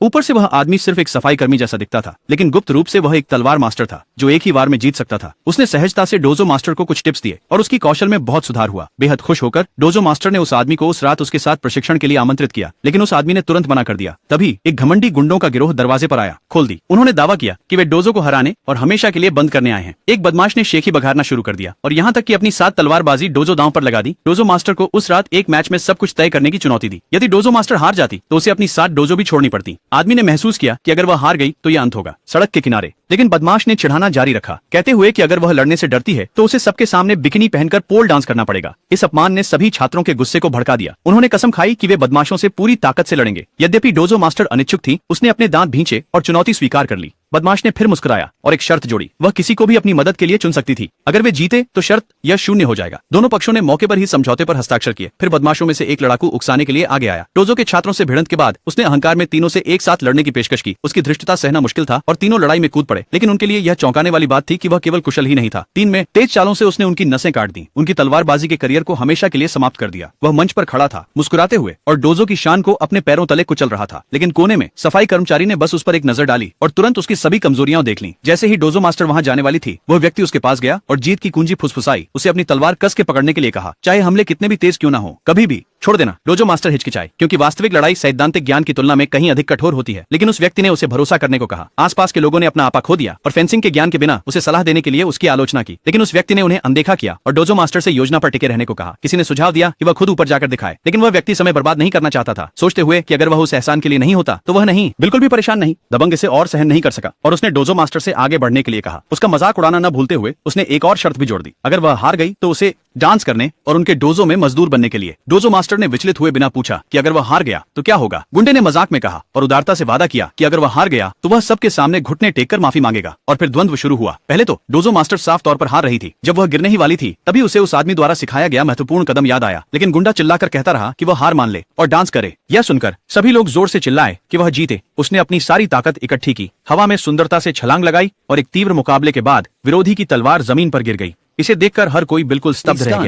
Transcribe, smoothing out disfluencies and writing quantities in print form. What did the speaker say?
ऊपर से वह आदमी सिर्फ एक सफाई कर्मी जैसा दिखता था, लेकिन गुप्त रूप से वह एक तलवार मास्टर था जो एक ही वार में जीत सकता था। उसने सहजता से डोजो मास्टर को कुछ टिप्स दिए और उसकी कौशल में बहुत सुधार हुआ। बेहद खुश होकर डोजो मास्टर ने उस आदमी को उस रात उसके साथ प्रशिक्षण के लिए आमंत्रित किया, लेकिन उस आदमी ने तुरंत मना कर दिया। तभी एक घमंडी गुंडों का गिरोह दरवाजे पर आया, खोल दी। उन्होंने दावा किया कि वे डोजो को हराने और हमेशा के लिए बंद करने आए हैं। एक बदमाश ने शेखी बघारना शुरू कर दिया और यहाँ तक कि अपनी 7 तलवारबाजी डोजो दांव पर लगा दी। डोजो मास्टर को उस रात एक मैच में सब कुछ तय करने की चुनौती दी। यदि डोजो मास्टर हार जाती तो उसे अपनी 7 डोजो भी छोड़नी पड़ती। आदमी ने महसूस किया कि अगर वह हार गई तो यह अंत होगा। सड़क के किनारे लेकिन बदमाश ने चिढ़ाना जारी रखा, कहते हुए कि अगर वह लड़ने से डरती है तो उसे सबके सामने बिकिनी पहनकर पोल डांस करना पड़ेगा। इस अपमान ने सभी छात्रों के गुस्से को भड़का दिया। उन्होंने कसम खाई कि वे बदमाशों से पूरी ताकत से लड़ेंगे। यद्यपि डोजो मास्टर अनिच्छुक थी, उसने अपने दांत भींचे और चुनौती स्वीकार कर ली। बदमाश ने फिर मुस्कुराया और एक शर्त जोड़ी। वह किसी को भी अपनी मदद के लिए चुन सकती थी। अगर वे जीते तो शर्त यह शून्य हो जाएगा। दोनों पक्षों ने मौके पर ही समझौते पर हस्ताक्षर किए। फिर बदमाशों में से एक लड़ाकू उकसाने के लिए आगे आया। डोजो के छात्रों से भिड़ंत के बाद उसने अहंकार में तीनों से एक साथ लड़ने की पेशकश की। उसकी धृष्टता सहना मुश्किल था और तीनों लड़ाई में कूद पड़े, लेकिन उनके लिए यह चौंकाने वाली बात थी कि वह केवल कुशल ही नहीं था, 3 में तेज चालों से उसने उनकी नसें काट दी। उनकी तलवारबाजी के करियर को हमेशा के लिए समाप्त कर दिया। वह मंच पर खड़ा था, मुस्कुराते हुए, और डोजो की शान को अपने पैरों तले कुचल रहा था। लेकिन कोने में सफाई कर्मचारी ने बस उस पर एक नजर डाली और तुरंत उसकी सभी कमजोरियां देख ली। जैसे ही डोजो मास्टर वहां जाने वाली थी, वह व्यक्ति उसके पास गया और जीत की कुंजी फुसफुसाई। उसे अपनी तलवार कस के पकड़ने के लिए कहा, चाहे हमले कितने भी तेज क्यों ना हो, कभी भी छोड़ देना। डोजो मास्टर हिचकिचाए, क्योंकि वास्तविक लड़ाई सैद्धांतिक ज्ञान की तुलना में कहीं अधिक कठोर होती है। लेकिन उस व्यक्ति ने उसे भरोसा करने को कहा। आसपास के लोगों ने अपना आपा खो दिया और फेंसिंग के ज्ञान के बिना उसे सलाह देने के लिए उसकी आलोचना की, लेकिन उस व्यक्ति ने उन्हें अनदेखा किया और डोजो मास्टर से योजना पर टिके रहने को कहा। किसी ने सुझाव दिया कि वह खुद ऊपर जाकर दिखाए, लेकिन वह व्यक्ति समय बर्बाद नहीं करना चाहता था, सोचते हुए कि अगर वह उस एहसान के लिए नहीं होता तो वह नहीं, बिल्कुल भी परेशान नहीं। दबंग इसे और सहन नहीं कर सका और उसने डोजो मास्टर से आगे बढ़ने के लिए कहा। उसका मजाक उड़ाना न भूलते हुए उसने एक और शर्त भी जोड़ दी, अगर वह हार गई तो उसे डांस करने और उनके डोजो में मजदूर बनने के लिए। डोजो मास्टर ने विचलित हुए बिना पूछा कि अगर वह हार गया तो क्या होगा। गुंडे ने मजाक में कहा और उदारता से वादा किया कि अगर वह हार गया तो वह सबके सामने घुटने टेककर माफी मांगेगा। और फिर द्वंद्व शुरू हुआ। पहले तो डोजो मास्टर साफ तौर पर हार रही थी। जब वह गिरने ही वाली थी तभी उसे उस आदमी द्वारा सिखाया गया महत्वपूर्ण कदम याद आया, लेकिन गुंडा चिल्लाकर कहता रहा कि वह हार मान ले और डांस करे। यह सुनकर सभी लोग जोर से चिल्लाए कि वह जीते। उसने अपनी सारी ताकत इकट्ठी की, हवा में सुंदरता से छलांग लगाई और एक तीव्र मुकाबले के बाद विरोधी की तलवार जमीन पर गिर गई। इसे देखकर हर कोई बिल्कुल स्तब्ध रह गया।